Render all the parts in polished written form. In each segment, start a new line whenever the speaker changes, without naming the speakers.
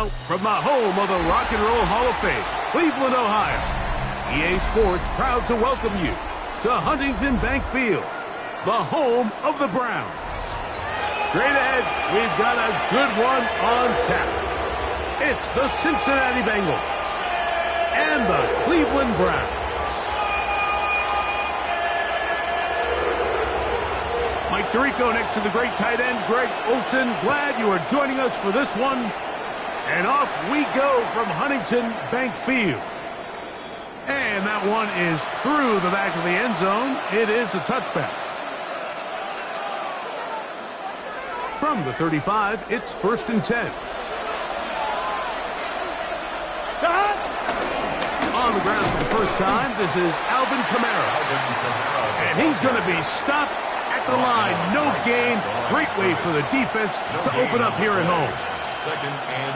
Now, from the home of the Rock and Roll Hall of Fame, Cleveland, Ohio, EA Sports proud to welcome you to Huntington Bank Field, the home of the Browns. Straight ahead, we've got a good one on tap. It's the Cincinnati Bengals and the Cleveland Browns. Mike Tirico next to the great tight end, Greg Olson. Glad you are joining us for this one. And off we go from Huntington Bank Field. And that one is through the back of the end zone. It is a touchback. From the 35, it's 1st and 10. On the ground for the first time, this is Alvin Kamara. And he's going to be stopped at the line. No gain. Great way for the defense to open up here at home.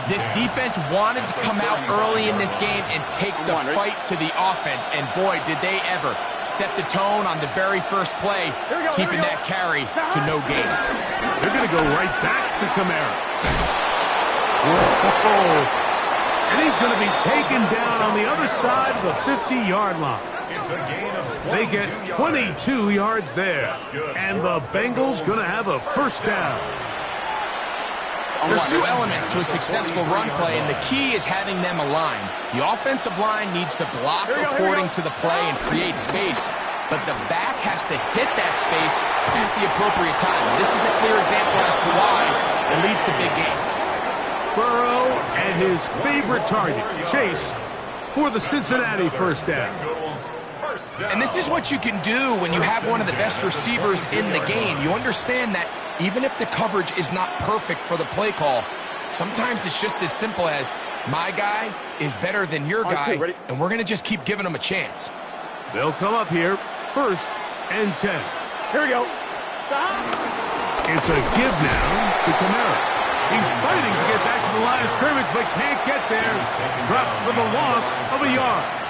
This defense wanted to come out early in this game and take the fight to the offense. And boy, did they ever set the tone on the very first play, keeping that carry to no gain.
They're going to go right back to Kamara. Whoa. And he's going to be taken down on the other side of the 50-yard line. They get 22 yards there. And the Bengals going to have a first down.
There's two elements to a successful run play, and the key is having them aligned. The offensive line needs to block according to the play and create space, but the back has to hit that space at the appropriate time. And this is a clear example as to why it leads to big gains.
Burrow and his favorite target, Chase, for the Cincinnati first down.
And this is what you can do when you have one of the best receivers in the game. You understand that even if the coverage is not perfect for the play call, sometimes it's just as simple as my guy is better than your guy, and we're going to just keep giving him a chance.
They'll come up here, 1st and 10. Here we go. It's a give now to Kamara. He's fighting to get back to the line of scrimmage, but can't get there. Dropped for the loss of a yard.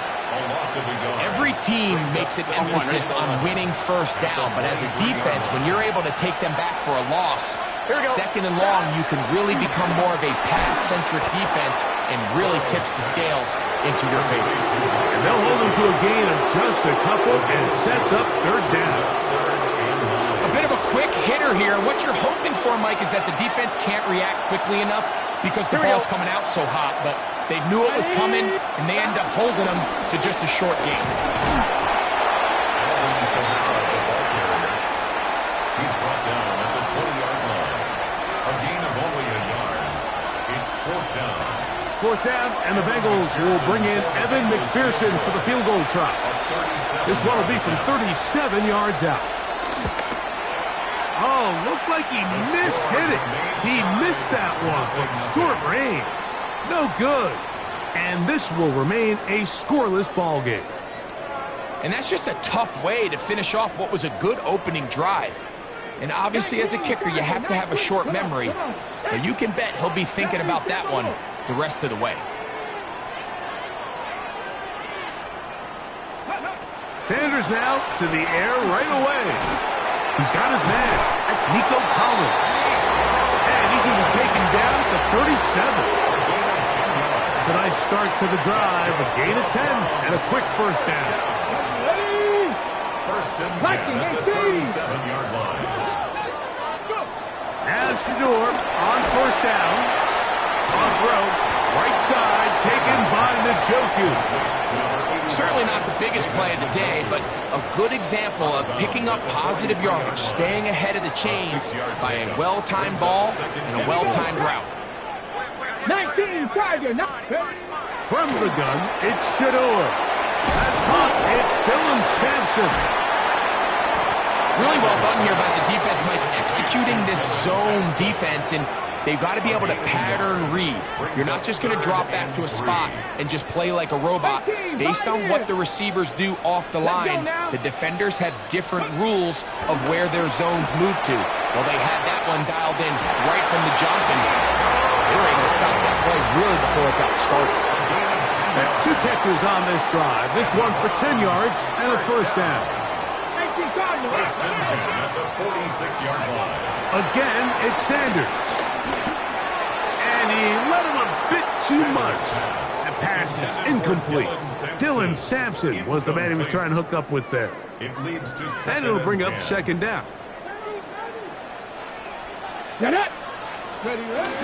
Every team makes an emphasis on winning first down, but as a defense, when you're able to take them back for a loss, 2nd and long, you can really become more of a pass-centric defense and really tips the scales into your favor.
And they'll hold them to a gain of just a couple and sets up 3rd down.
A bit of a quick hitter here. What you're hoping for, Mike, is that the defense can't react quickly enough because the ball's coming out so hot, but they knew it was coming, and they end up holding them to just a short gain.
He's brought down at the 20-yard line. A gain of only a yard. It's 4th down.
4th down, and the Bengals will bring in Evan McPherson for the field goal try. This one will be from 37 yards out. Oh, looked like he mishit it. He missed that one from short range. No good. And this will remain a scoreless ball game.
And that's just a tough way to finish off what was a good opening drive. And obviously, as a kicker, you have to have a short memory. But you can bet he'll be thinking about that one the rest of the way.
Sanders now to the air right away. He's got his man. That's Nico Collins. And he's going to be taken down at the 37. It's a nice start to the drive. A gain of 10 and a quick first down.
1st and 10 at the 37-yard line.
Now Shador on 1st down. Off road. Right side taken by Njoku.
Certainly not the biggest play of the day, but a good example of picking up positive yardage, staying ahead of the chains by a well-timed ball and a well-timed route.
19 Tiger.
From the gun, it's Shador. That's hot. It's Dylan Sampson.
Really well done here by the defense, Mike, executing this zone defense, and they've got to be able to pattern read. You're not just going to drop back to a spot and just play like a robot. Based on what the receivers do off the line, the defenders have different rules of where their zones move to. Well, they had that one dialed in right from the jump, and they were able to stop that play really before it got started.
That's 2 catches on this drive. This one for 10 yards and a first down.
1st and 10 at the 46-yard line.
Again, it's Sanders. And And he let him a bit too much. That pass is incomplete. Dylan Sampson was the man he was trying to hook up with there.
It leads to second
And it'll bring
and
up
10.
second down.
Get it. Ready, ready.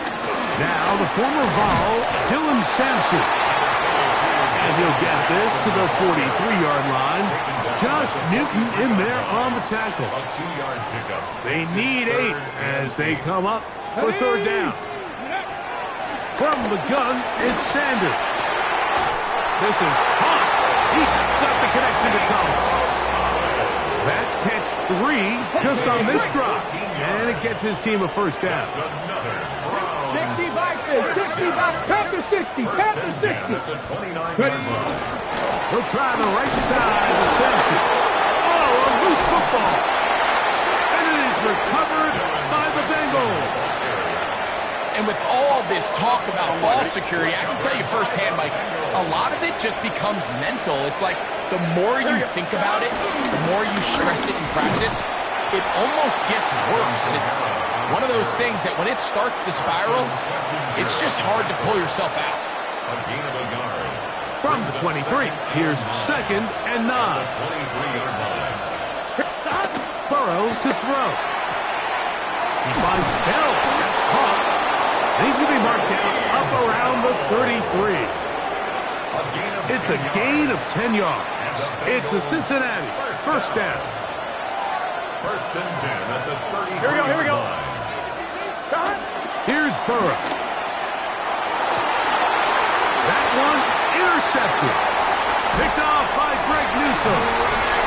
Now the former Vol, Dylan Sampson. And he'll get this to the 43-yard line. Josh Newton in there on the tackle.
A 2-yard pickup.
They need 8 as they come up for third down. From the gun, it's Sanders. This is hot. He got the connection to Collins. That's catch 3 just on this drop. And it gets his team a first down.
That's another Browns.
60 by 60 by Panther 60. Panther 60.
At the 29-yard
Ready.
line.
He'll try the right side with Sampson. Oh, a loose football. And it is recovered by the Bengals.
And with all this talk about ball security, I can tell you firsthand, Mike, a lot of it just becomes mental. It's like the more you think about it, the more you stress it in practice, it almost gets worse. It's one of those things that when it starts to spiral, it's just hard to pull yourself out.
A gain of a yard.
From the 23, here's second and 9.
23-yard line.
Burrow to throw. He finds Bell. That's caught. And he's going to be marked down up around the 33. It's a gain of 10 yards. It's a Cincinnati first down.
First and 10 at the 33
Here we go.
line.
Start.
Here's Burrow. That one intercepted. Picked off by Greg Newsome.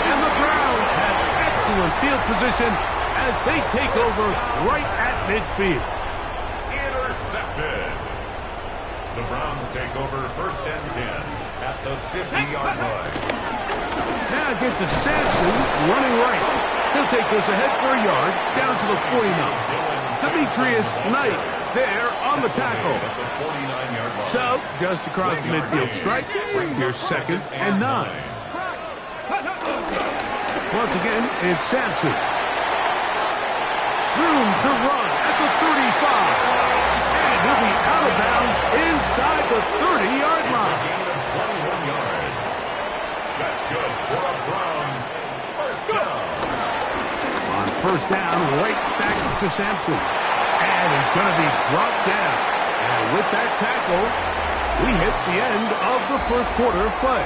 And the Browns have excellent field position as they take over right at midfield.
Intercepted. The Browns take over first and 10 at the 50-yard line.
Now get to Sampson running right. He'll take this ahead for a yard down to the 49. Demetrius Knight there on the tackle.
At the 49-yard line.
So, just across the midfield stripe, here's second and 9. Once again, it's Sampson. Room to run at the 35. And he'll be out of bounds inside the 30-yard line.
Gain of 21 yards. That's good for a Browns first down.
On first down, right back to Sampson. And he's going to be brought down. And with that tackle, we hit the end of the first quarter of play.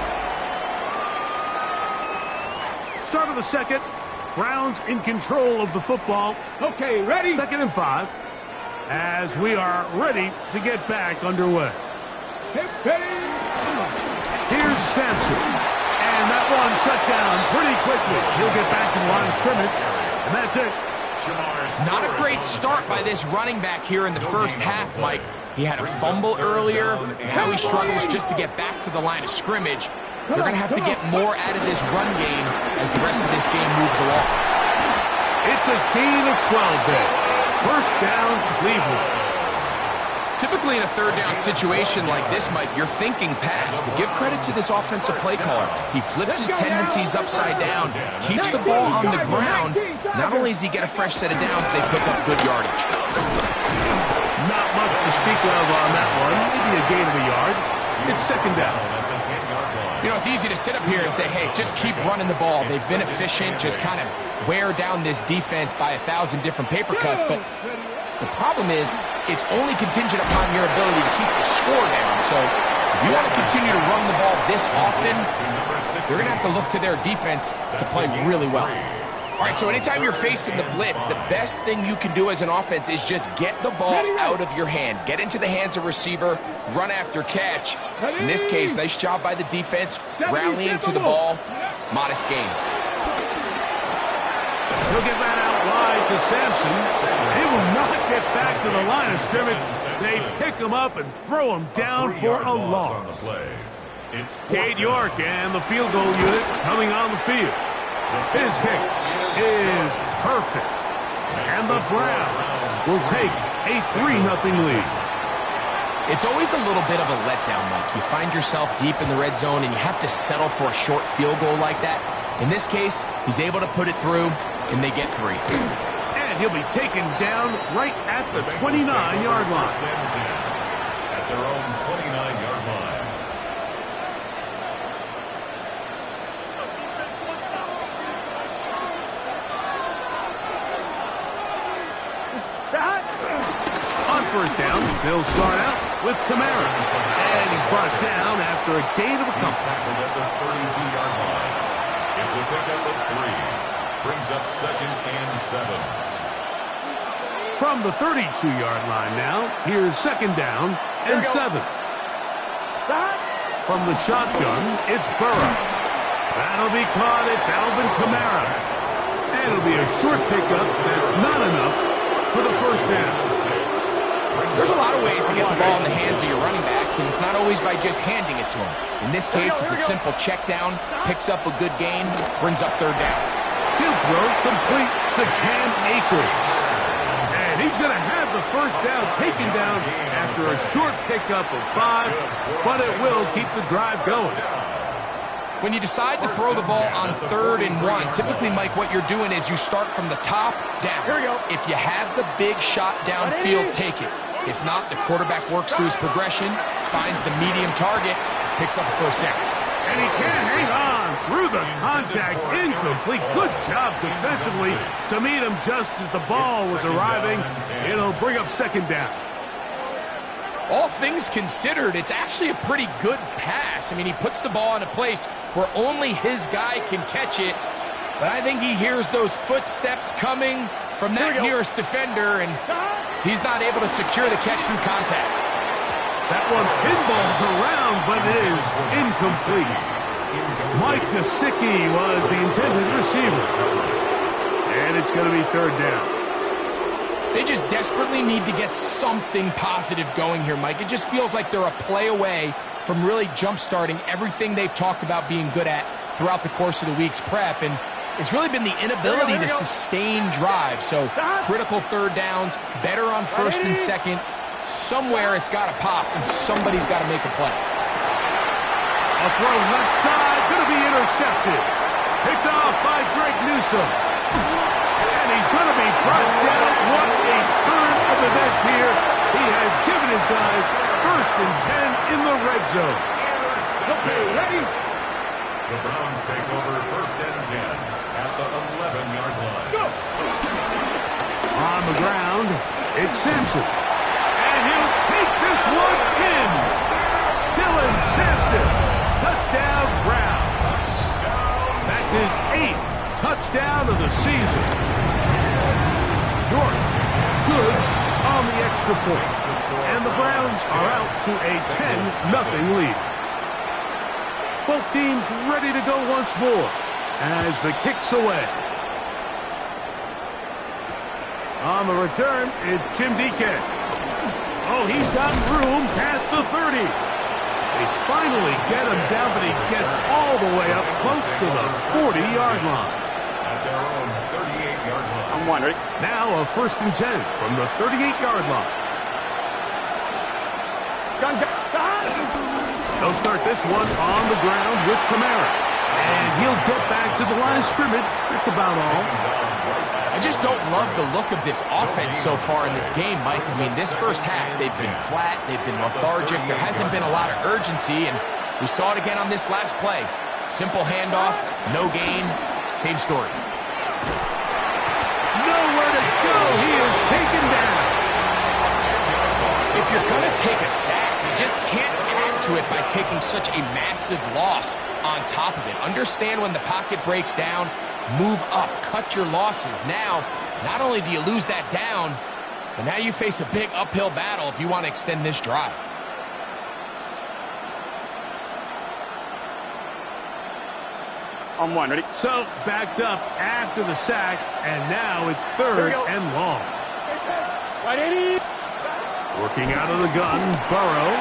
Start of the second. Browns in control of the football.
Okay, ready.
Second and 5. As we are ready to get back underway.
Ready.
Here's Sampson. And that one shut down pretty quickly. He'll get back to the line of scrimmage. And that's it.
Not a great start by this running back here in the first half, Mike. He had a fumble earlier. Now he struggles just to get back to the line of scrimmage. They're going to have to get more out of this run game as the rest of this game moves along.
It's a gain of 12 there. First down, Cleveland.
Typically in a third down situation like this, Mike, you're thinking pass, but give credit to this offensive play caller. He flips his tendencies upside down, keeps the ball on the ground. Not only does he get a fresh set of downs, they pick up good yardage.
Not much to speak of on that one. Maybe a gain of a yard. It's second down.
You know, it's easy to sit up here and say, hey, just keep running the ball. They've been efficient, just kind of wear down this defense by 1,000 different paper cuts. But the problem is, it's only contingent upon your ability to keep the score down. So if you want to continue to run the ball this often, you're going to have to look to their defense to play really well. All right, so anytime you're facing the blitz, the best thing you can do as an offense is just get the ball out of your hand. Get into the hands of receiver, run after catch. In this case, nice job by the defense, rallying to the ball. Modest gain.
He'll get that out wide to Sampson. He will not get back to the line of scrimmage. They pick him up and throw him down for a loss. Cade York and the field goal unit coming on the field. His kick is perfect. And the Browns will take a 3-0 lead.
It's always a little bit of a letdown, Mike. You find yourself deep in the red zone and you have to settle for a short field goal like that. In this case, he's able to put it through, and they get 3.
And he'll be taken down right at the 29-yard line.
their own 29-yard line.
On first down, they'll start out with Kamara. And he's brought down after a gain of a couple.
He's tackled at the 32-yard line. It's a pickup of 3. Brings up 2nd and 7.
From the 32-yard line now, here's 2nd down and 7. From the shotgun, it's Burrow. That'll be caught. It's Alvin Kamara. And it'll be a short pickup that's not enough for the first down.
There's a lot of ways to get the ball in the hands of your running backs, and it's not always by just handing it to them. In this case, it's a simple check down, picks up a good gain, brings up 3rd down.
He'll throw complete to Cam Akers. And he's going to have the first down taken down after a short pickup of 5, but it will keep the drive going.
When you decide to throw the ball on 3rd and 1, typically, Mike, what you're doing is you start from the top down. If you have the big shot downfield, take it. If not, the quarterback works through his progression, finds the medium target, picks up the first down.
And he can't hang on through the contact. Incomplete. Good job defensively to meet him just as the ball was arriving. It'll bring up 2nd down.
All things considered, it's actually a pretty good pass. I mean, he puts the ball in a place where only his guy can catch it. But I think he hears those footsteps coming from that nearest defender, and he's not able to secure the catch through contact.
That one pinballs around, but it is incomplete. Mike Gesicki was the intended receiver. And it's going to be 3rd down.
They just desperately need to get something positive going here, Mike. It just feels like they're a play away from really jump-starting everything they've talked about being good at throughout the course of the week's prep. And it's really been the inability to sustain drives. So critical 3rd downs, better on 1st and 2nd. Somewhere it's got to pop, and somebody's got to make a play.
A throw left side, going to be intercepted. Picked off by Greg Newsome. And he's going to be brought down. What a turn of events here. He has given his guys 1st and 10 in the red zone.
Okay, ready?
The Browns take over 1st and 10 at the 11-yard line.
Go!
On the ground, it's Sampson. And he'll take this one in. Dylan Sampson. Touchdown, Browns. That's his 8th touchdown of the season. York good on the extra point. And the Browns are out to a 10-0 lead. Both teams ready to go once more as the kick's away. On the return, it's Jim Deacon. Oh, he's got room past the 30. They finally get him down, but he gets all the way up close to the 40-yard line.
At their own 38-yard line.
I'm wondering.
Now a 1st and 10 from the 38-yard line. They'll start this one on the ground with Kamara. And he'll get back to the line of scrimmage. That's about all.
I just don't love the look of this offense so far in this game, Mike. I mean, this first half, they've been flat, they've been lethargic, there hasn't been a lot of urgency, and we saw it again on this last play. Simple handoff, no gain, same story.
Nowhere to go. He is taken down.
If you're going to take a sack, you just can't add to it by taking such a massive loss on top of it. Understand when the pocket breaks down, move up, cut your losses. Now, not only do you lose that down, but now you face a big uphill battle if you want to extend this drive.
I'm one, ready?
So, backed up after the sack, and now it's 3rd and long.
Right, Eddie.
Working out of the gun, Burrow.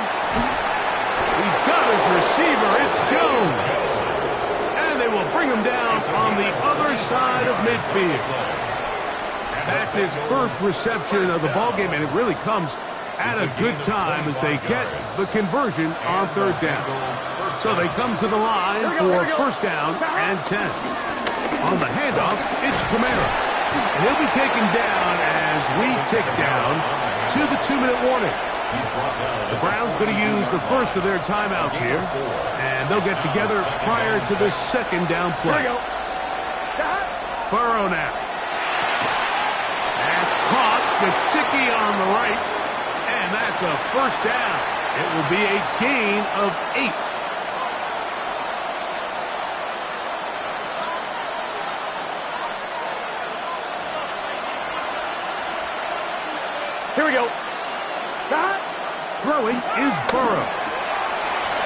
He's got his receiver. It's Jones. And they will bring him down on the other side of midfield. That's his first reception of the ballgame, and it really comes at a good time as they get the conversion on 3rd down. So they come to the line for 1st down and 10. On the handoff, it's Kamara. And he'll be taken down as we tick down to the 2-minute warning. The Browns going to use the first of their timeouts here, and they'll get together prior to the second down play. Burrow now. That's caught. Gesicki on the right, and that's a first down. It will be a gain of 8.
Here we go.
Throwing is Burrow.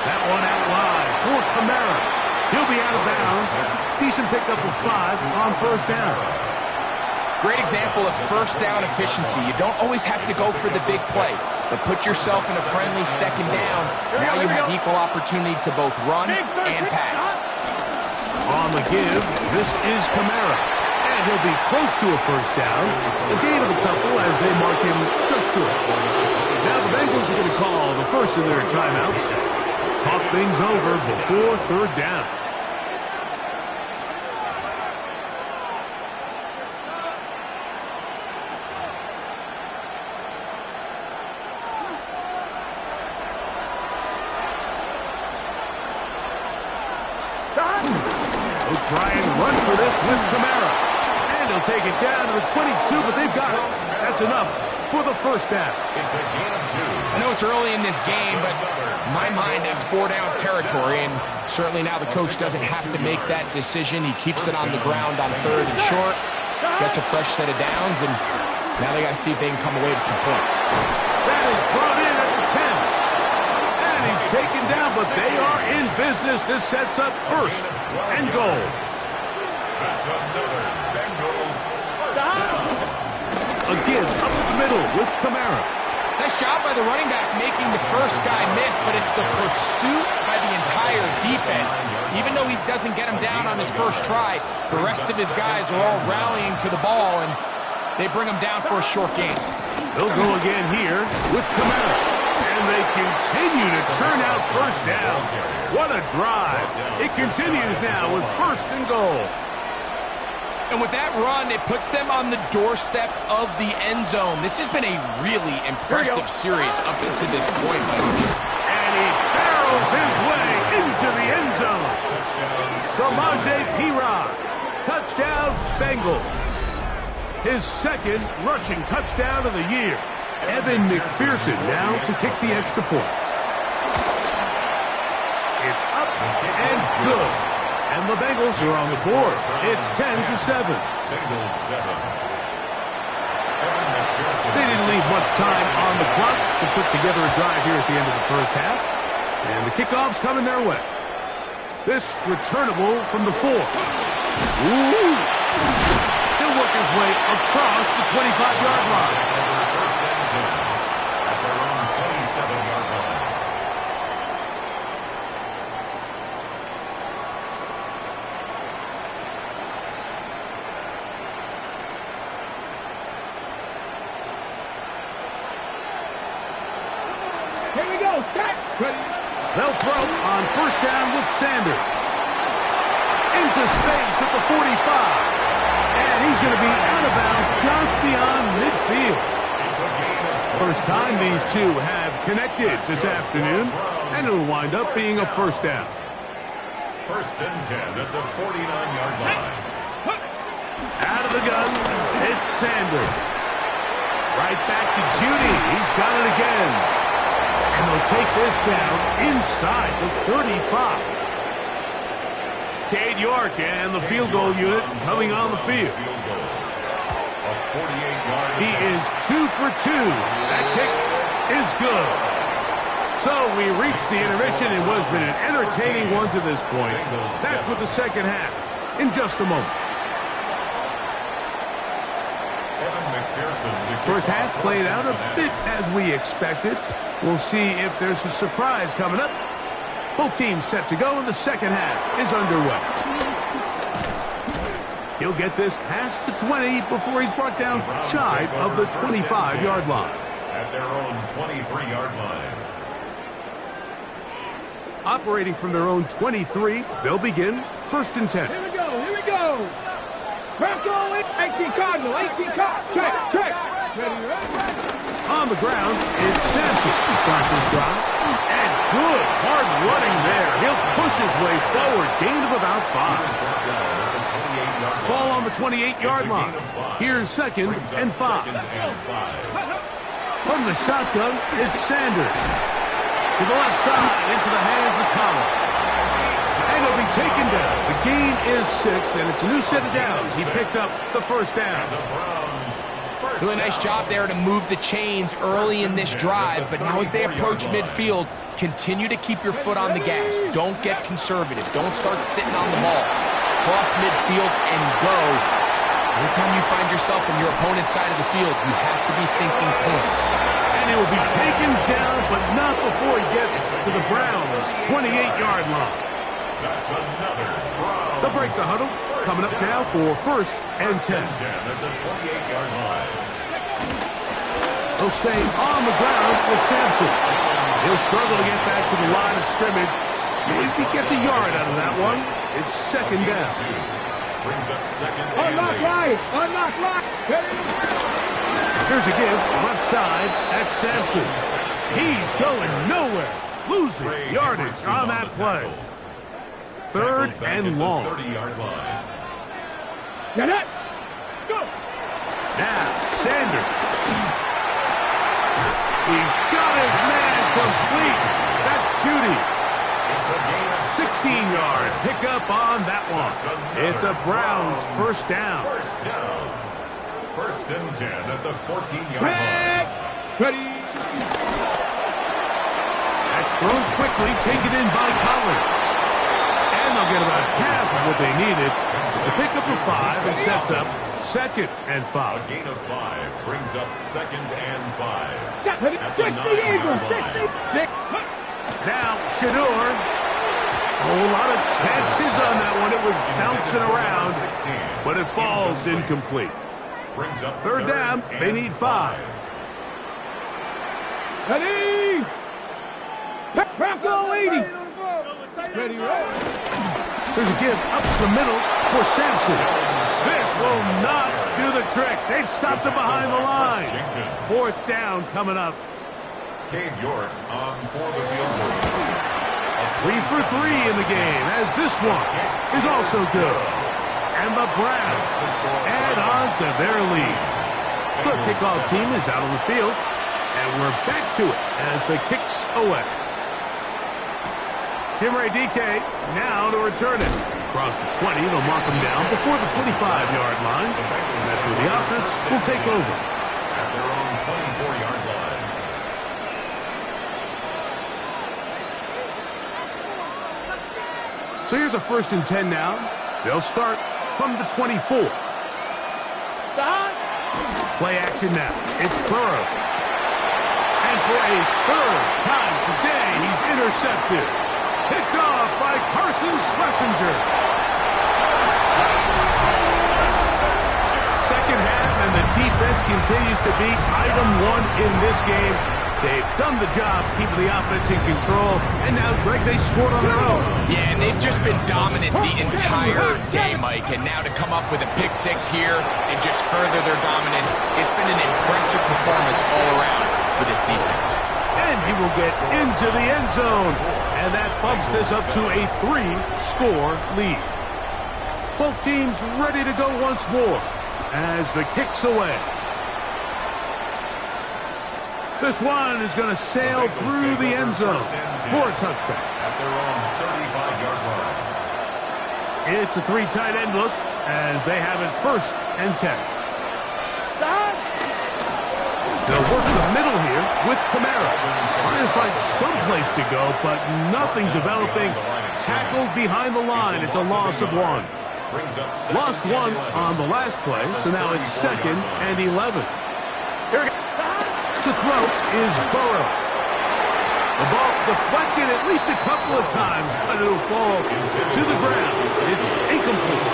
That one out wide for Kamara. He'll be out of bounds. Decent pickup of 5 on first down.
Great example of first down efficiency. You don't always have to go for the big play, but put yourself in a friendly second down. Now you have equal opportunity to both run and pass.
On the give, this is Kamara. And he'll be close to a first down. A gain of a couple as they mark him just short. Now the Bengals are going to call the first of their timeouts. Talk things over before third down. They'll try and run for this with Kamara. And he'll take it down to the 22, but they've got it. That's enough for the first down.
It's a gain of 2.
I know it's early in this game, but in my mind, that's 4-down territory, and certainly now the coach doesn't have to make that decision. He keeps it on the ground on third and short, gets a fresh set of downs, and now they got to see if they can come away with some points.
That is brought in at the 10. And he's taken down, but they are in business. This sets up first and goal.
That's another Bengals first down.
Again, up the middle with Kamara.
Nice job by the running back making the first guy miss, but it's the pursuit by the entire defense. Even though he doesn't get him down on his first try, the rest of his guys are all rallying to the ball, and they bring him down for a short gain.
They'll go again here with Kamara. And they continue to churn out first down. What a drive. It continues now with first and goal.
And with that run, it puts them on the doorstep of the end zone. This has been a really impressive series up until this point.
And he barrels his way into the end zone. Samaje Perine. Touchdown, Bengals. His second rushing touchdown of the year. Evan McPherson now to kick the extra point. It's up and good. And the Bengals are on the board. It's 10-7.
Bengals 7.
They didn't leave much time on the clock to put together a drive here at the end of the first half. And the kickoff's coming their way. This returnable from the 4. Ooh. He'll work his way across the 25-yard line.
First and 10 at their own 27-yard line.
Here we go. Start.
They'll throw on first down with Sanders. Into space at the 45. And he's going to be out of bounds just beyond midfield. First time these two have connected this afternoon, and it'll wind up being a first down.
First and 10 at the 49-yard line.
Out of the gun, it's Sanders. Right back to Judy. He's got it again. And they'll take this down inside the 35. Cade York and the field goal unit coming on the field. He is 2 for 2. That kick is good. So we reach the intermission. It has been an entertaining one to this point. Back with the second half in just a moment. First half played out a bit as we expected. We'll see if there's a surprise coming up. Both teams set to go, and the second half is underway. He'll get this past the 20 before he's brought down shy of the 25-yard line.
At their own 23-yard line.
Operating from their own 23, they'll begin first and 10.
Here we go. Here we go. Back on 18 Cardinal. 18 Cardinal. Check.
On the ground, it's Sampson to start this drive. And good hard running there. He'll push his way forward. Gain of about 5. Ball on the 28-yard line. Here's 2nd and 5. From the shotgun, it's Sanders. To the left side, into the hands of Collins. And he'll be taken down. The gain is 6, and it's a new set of downs. He picked up the first down.
Doing a nice job there to move the chains early in this drive, but now as they approach midfield, continue to keep your foot on the gas. Don't get conservative. Don't start sitting on the ball. Cross midfield and go. Anytime you find yourself on your opponent's side of the field, you have to be thinking points.
And he will be taken down, but not before he gets to the Browns' 28-yard line.
That's another Browns.
They'll break the huddle. Coming up now for 1st and 10.
At the 28-yard line.
He'll stay on the ground with Sampson. He'll struggle to get back to the line of scrimmage. Maybe he gets a yard out of that one. It's 2nd down.
Brings up 2nd.
Unlock right. Unlock right.
Here's a give. Left side. That's Sampson. He's going nowhere. Losing yardage on that play. 3rd and long.
30-yard line.
Get it. Go.
Now, Sanders. He's got his man complete. That's Judy.
It's a gain of
16-yard pickup on that one. It's a Browns first down.
First down. 1st and 10 at the 14-yard line.
Ready.
That's thrown quickly, taken in by Collins. And they'll get about half of what they needed. It's a pickup of 5 and sets up 2nd and 5.
A gain of 5 brings up 2nd and 5.
At the 9-yard line.
Now, Shador. A whole lot of chances on that one. It was bouncing around, but it falls incomplete.
Brings up
3rd down. They need 5.
Ready. Bronco 80. Ready,
There's a give up the middle for Sampson. This will not do the trick. They've stopped him behind the line. 4th down coming up.
Cade York on for the field goal.
3 for 3 in the game, as this one is also good. And the Browns add on to their lead. The kickoff team is out on the field, and we're back to it as the kicks away. Jim Ray DK now to return it. Across the 20, they'll mark him down before the 25-yard line. And that's where the offense will take over.
At their own 24-yard line.
So here's a 1st and 10 now. They'll start from the 24. Play action now. It's Burrow. And for a 3rd time today, he's intercepted. Picked off by Carson Schlesinger. 2nd half, and the defense continues to be item 1 in this game. They've done the job keeping the offense in control, and now, Greg, they scored on their own.
Yeah, and they've just been dominant the entire day, Mike. And now to come up with a pick 6 here and just further their dominance, it's been an impressive performance all around for this defense.
And he will get into the end zone. And that bumps this up to a 3-score lead. Both teams ready to go once more as the kick's away. This one is going to sail through the end zone for a touchback.
At their own 35-yard line.
It's a 3 tight end look as they have it 1st and 10. They'll work the middle here with Kamara. Trying to find some place to go, but nothing developing. Tackled behind the line. It's a loss of 1. Lost 1 on the last play, so now it's 2nd and 11. Here to throw is Burrow. The ball deflected at least a couple of times, but it'll fall to the ground. It's incomplete.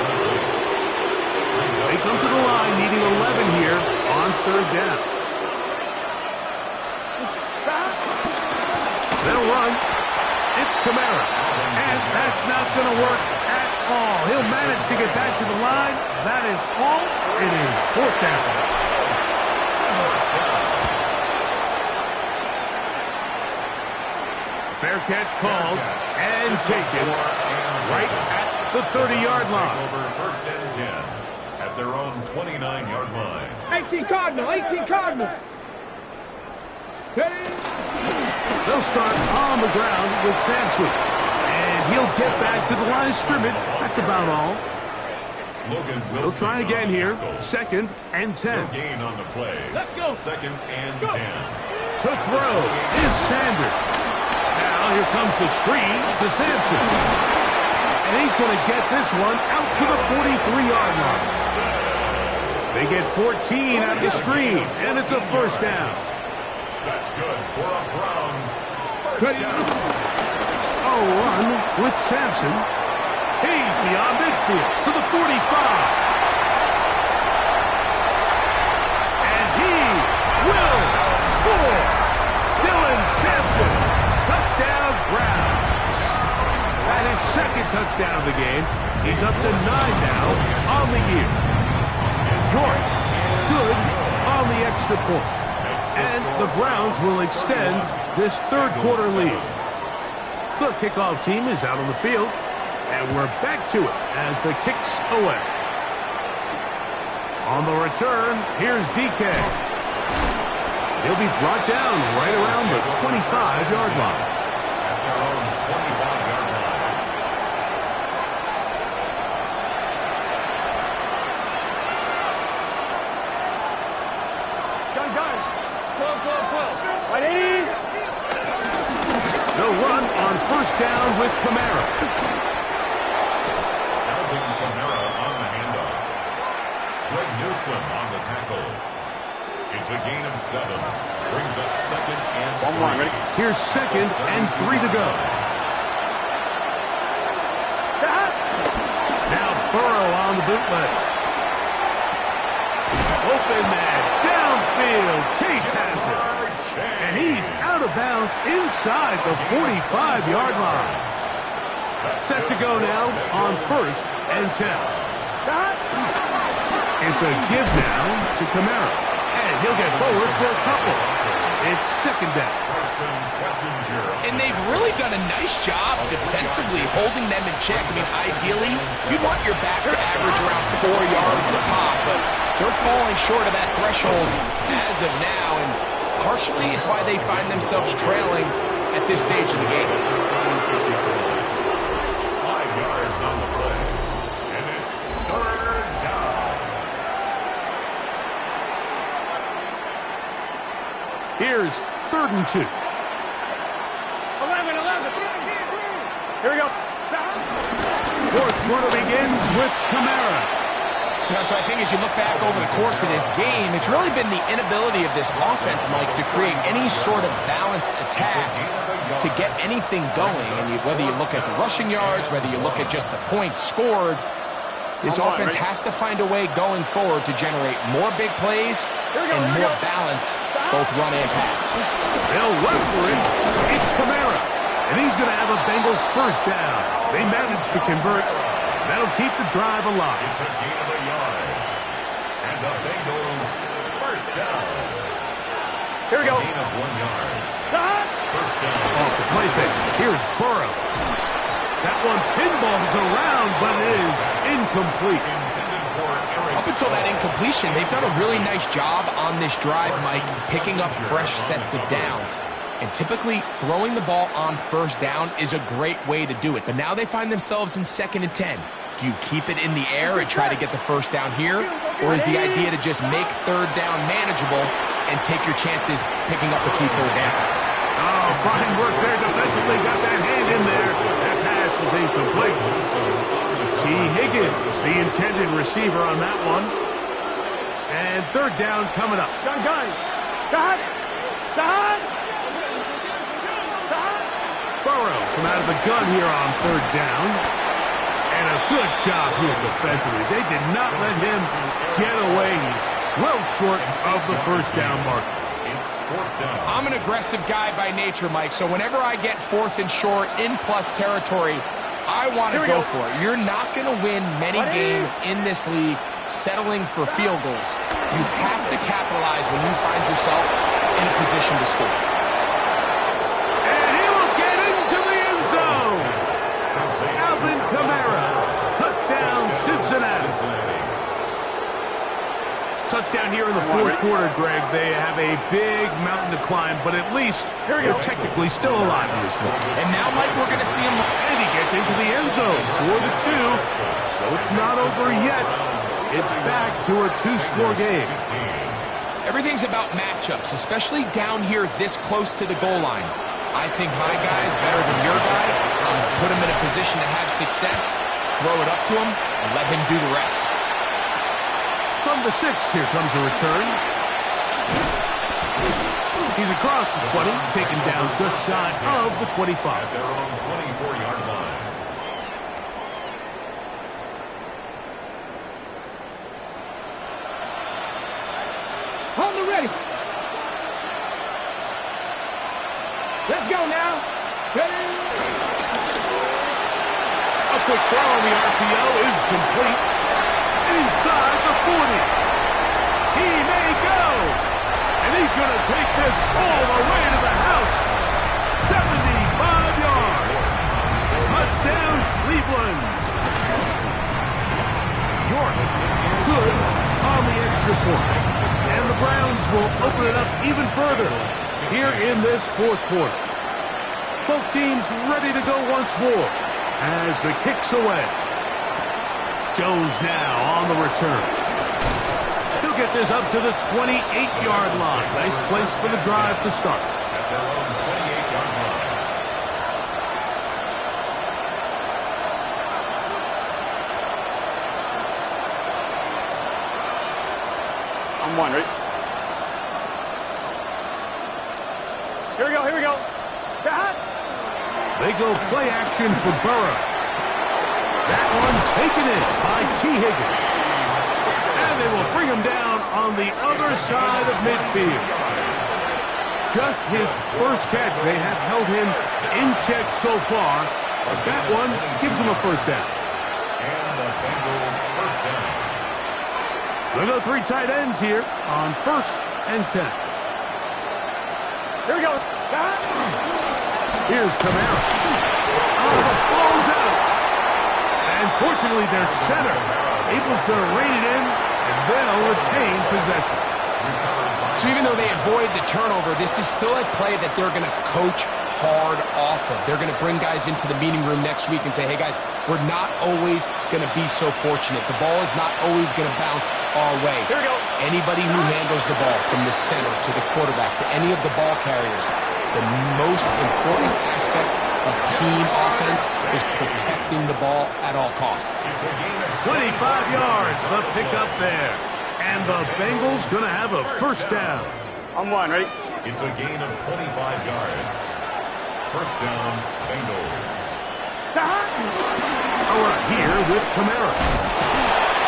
They come to the line needing 11 here on 3rd down. They'll run. It's Kamara. And that's not going to work at all. He'll manage to get back to the line. That is all. It is 4th down. Fair catch called and taken right at the 30-yard line.
Over first and 10 at their own 29-yard line.
18 Cardinal, 18 Cardinal.
They'll start on the ground with Sampson. And he'll get back to the line of scrimmage. That's about all. They'll try again here. Second and 10.
No gain on the play.
Let's go.
Second and 10.
To throw is Sanders. Now here comes the screen to Sampson. And he's going to get this one out to the 43-yard line. They get 14 out of the screen, and it's a first down.
That's good for a Browns
Good.
first down.
Run with Sampson. He's beyond midfield to the 45. And he will score. Dylan Sampson. Touchdown, Browns. That is second touchdown of the game. He's up to 9 now on the year. Short. Good on the extra point. And the Browns will extend this third quarter lead. The kickoff team is out on the field, and we're back to it as the kick's away. On the return, here's DK. He'll be brought down right around the 25-yard line.
At their own 25-yard line.
Gun. 12. Right ease.
They'll run on first down with Kamara.
Alvin Kamara on the handoff. Greg Newsome on the tackle. It's a gain of 7. Brings up second and 3.
Here's second and 3 to go. Now Burrow on the bootleg. Open man, downfield. Chase has it. And he's out of bounds inside the 45-yard line. Set to go now on first and 10. It's a give now to Kamara. And he'll get forward for a couple. It's second down.
And they've really done a nice job defensively holding them in check. I mean, ideally, you'd want your back to average around 4 yards a pop, but they're falling short of that threshold as of now, and partially it's why they find themselves trailing at this stage of the game.
5 yards on the play, and it's third down.
Here's third and 2.
11. Here we go.
Fourth quarter begins with Kamara.
So I think as you look back over the course of this game, it's really been the inability of this offense, Mike, to create any sort of balanced attack to get anything going. And whether you look at the rushing yards, whether you look at just the points scored, this offense has to find a way going forward to generate more big plays and more balance, both run and pass.
They'll run for it. It's Kamara. And he's going to have a Bengals first down. They managed to convert. That'll keep the drive alive.
It's a gain of a yard. And the Bengals first down.
Here we go.
Gain of 1 yard. First down.
Off the play fake. Here's Burrow. That one pinballs around, but it is incomplete.
Intended for Eric.
Up until that incompletion, they've done a really nice job on this drive, Mike, picking up fresh sets of downs. And typically, throwing the ball on first down is a great way to do it. But now they find themselves in second and 10. Do you keep it in the air and try to get the first down here? Or is the idea to just make third down manageable and take your chances picking up the key third down?
Oh, fine work there defensively. Got that hand in there. That pass is incomplete. T. Higgins is the intended receiver on that one. And third down coming up.
Gun.
Burrows from out of the gun here on third down. And a good job here defensively. They did not let him get away. He's well short of the first down mark.
It's fourth down.
I'm an aggressive guy by nature, Mike, so whenever I get fourth and short in plus territory, I want to go for it. You're not going to win many games in this league settling for field goals. You have to capitalize when you find yourself in a position to score.
And he will get in Touchdown here in the fourth quarter, Greg. They have a big mountain to climb, but at least they're technically still alive in this one.
And now, Mike, we're going to see him.
And he gets into the end zone for the 2. So it's not over yet. It's back to a 2-score game.
Everything's about matchups, especially down here this close to the goal line. I think my guy is better than your guy. I'm going to put him in a position to have success, throw it up to him, and let him do the rest.
From the 6, here comes a return. He's across the 20, taken down just shy of the 25.
At their own 24-yard line.
On the ready. Let's go now. Ready.
A quick throw on the RPO is complete. Inside the 40. He may go. And he's going to take this all the way to the house. 75 yards. Touchdown, Cleveland. York, good on the extra point. And the Browns will open it up even further here in this fourth quarter. Both teams ready to go once more as the kick's away. Jones now on the return. He'll get this up to the 28-yard line. Nice place for the drive to start.
At their own 28-yard line.
I'm one, right? Here we go, here we go.
They go play action for Burrow. That one taken in by T. Higgins. And they will bring him down on the other side of midfield. Just his first catch. They have held him in check so far. But that one gives him a first down.
And the Bengals first down.
They'll go 3 tight ends here on 1st and 10.
Here we go.
Here's Camara. Oh, the ball's out. And fortunately, their center able to rein it in, and they'll retain possession.
So even though they avoid the turnover, this is still a play that they're going to coach hard off of. They're going to bring guys into the meeting room next week and say, hey, guys, we're not always going to be so fortunate. The ball is not always going to bounce our way.
Here we go.
Anybody who handles the ball from the center to the quarterback to any of the ball carriers, the most important aspect of team offense is protecting the ball at all costs.
25 yards, the pickup there. And the Bengals going to have a first down.
I'm one, right?
It's a gain of 25 yards. First down, Bengals.
We're here with Camara.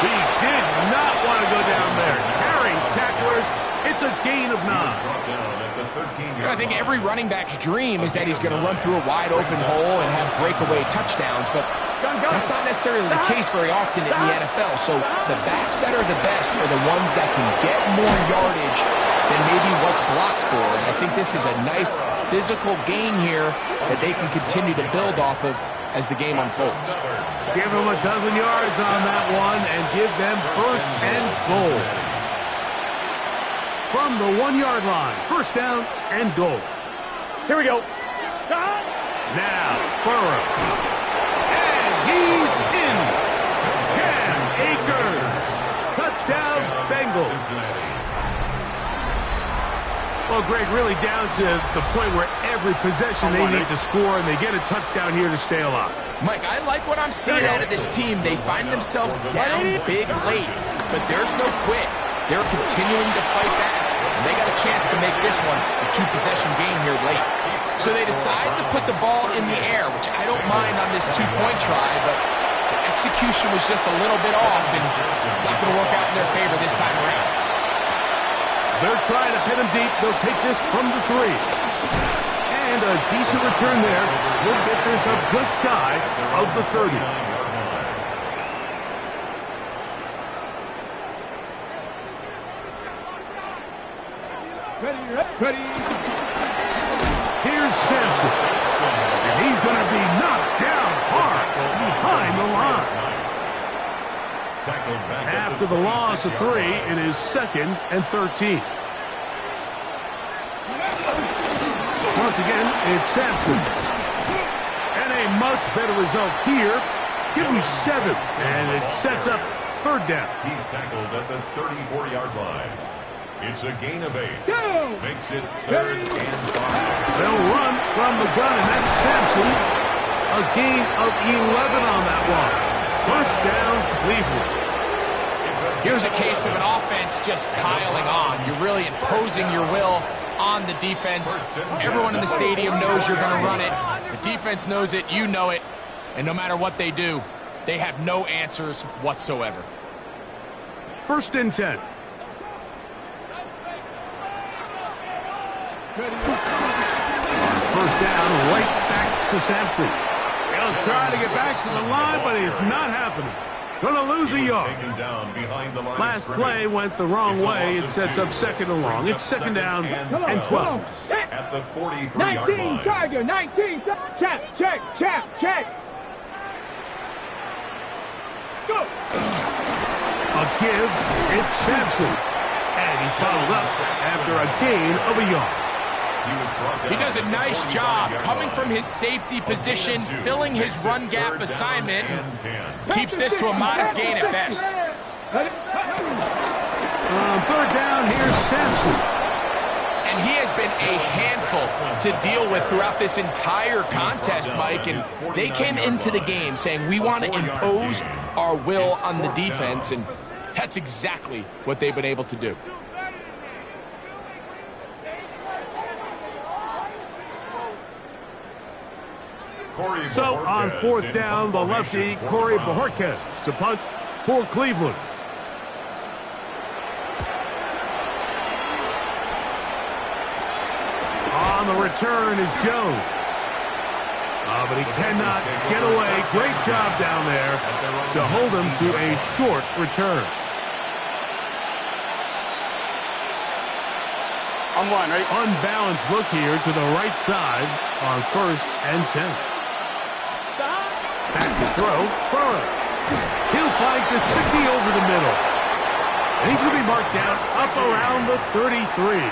He did not want to go down there. Carrying tacklers, it's a gain of 9.
Brought down at the 13-yard
I think every running back's dream is that he's going to run through a wide open hole and have breakaway touchdowns, but that's not necessarily the case very often in the NFL. So the backs that are the best are the ones that can get more yardage than maybe what's blocked for. And I think this is a nice physical gain here that they can continue to build off of as the game unfolds.
Give them a dozen yards on that one and give them first and goal. From the 1-yard line, first down and goal.
Here we go.
Now, Burrow. And he's in. Cam Akers. Touchdown, Bengals. Well, Greg, really down to the point where every possession they need to score, and they get a touchdown here to stay alive.
Mike, I like what I'm seeing out of this team. They find themselves down big late, but there's no quit. They're continuing to fight back, and they got a chance to make this one a 2-possession game here late. So they decide to put the ball in the air, which I don't mind on this 2-point try, but the execution was just a little bit off, and it's not going to work out in their favor this time around.
They're trying to pin him deep. They'll take this from the 3. And a decent return there. We'll get this up just shy of the 30.
Ready.
Here's Sampson. And he's going to be knocked down hard behind the line.
Tackled back
After the loss of 3, it is 2nd and 13. Once again, it's Sampson. And a much better result here. Give him 7, and it sets up 3rd down.
He's tackled at the 34-yard line. It's a gain of 8. Makes it 3rd and 5.
They'll run from the gun, and that's Sampson. A gain of 11 on that one. 1st down, Cleveland.
Here's a case of an offense just piling on. You're really imposing your will on the defense. Everyone in the stadium knows you're going to run it. The defense knows it. You know it. And no matter what they do, they have no answers whatsoever.
1st and 10. On 1st down, right back to Sampson. He'll try to get back to the line, but it's not happening. Going to lose a yard. Last play went the wrong way. It sets up 2nd and long. It's 2nd down and 12.
At the 43-yard
19,
line.
Tiger, 19. Check. Go.
A give. It's Sampson. And he's followed up after a gain of a yard.
He does a nice job coming from his safety position, filling his run gap assignment. Keeps this to a modest gain at best.
On 3rd down, here's Sampson.
And he has been a handful to deal with throughout this entire contest, Mike. And they came into the game saying, we want to impose our will on the defense. And that's exactly what they've been able to do.
So on 4th down, the lefty, Corey Bojorquez, to punt for Cleveland. On the return is Jones. But he cannot get away. Great job down there to hold him to a short return.
I'm one, right?
Unbalanced look here to the right side on 1st and 10. Back to throw, Burrow. He'll find Gesicki over the middle. And he's going to be marked down up around the 33.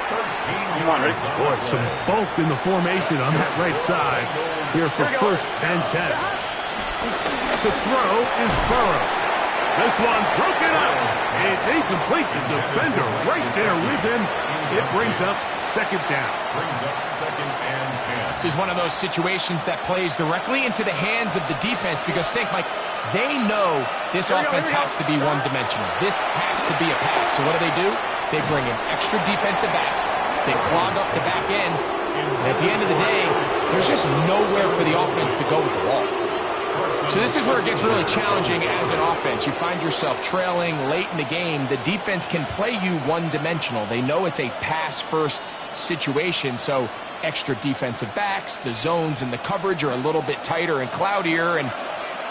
Boy, some bulk in the formation on that right side here for 1st and 10. The throw is Burrow. This one broken up. It's incomplete. The defender right there with him. It brings up 2nd down.
Brings up 2nd and 10.
This is one of those situations that plays directly into the hands of the defense because think, Mike, they know this offense has to be one-dimensional. This has to be a pass. So what do? They bring in extra defensive backs. They clog up the back end. And at the end of the day, there's just nowhere for the offense to go with the ball. So this is where it gets really challenging as an offense. You find yourself trailing late in the game. The defense can play you one-dimensional. They know it's a pass-first situation, so extra defensive backs, the zones and the coverage are a little bit tighter and cloudier, and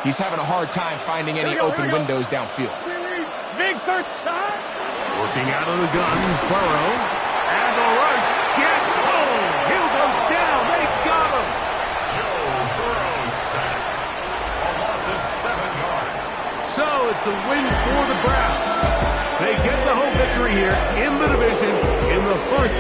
he's having a hard time finding any open windows downfield.
Big first time.
Working out of the gun, Burrow. And the rush gets home. He'll go down. They got him.
Joe Burrow sacked. A loss of 7 yards.
So it's a win for the Browns. They get the home victory here in the division in the first.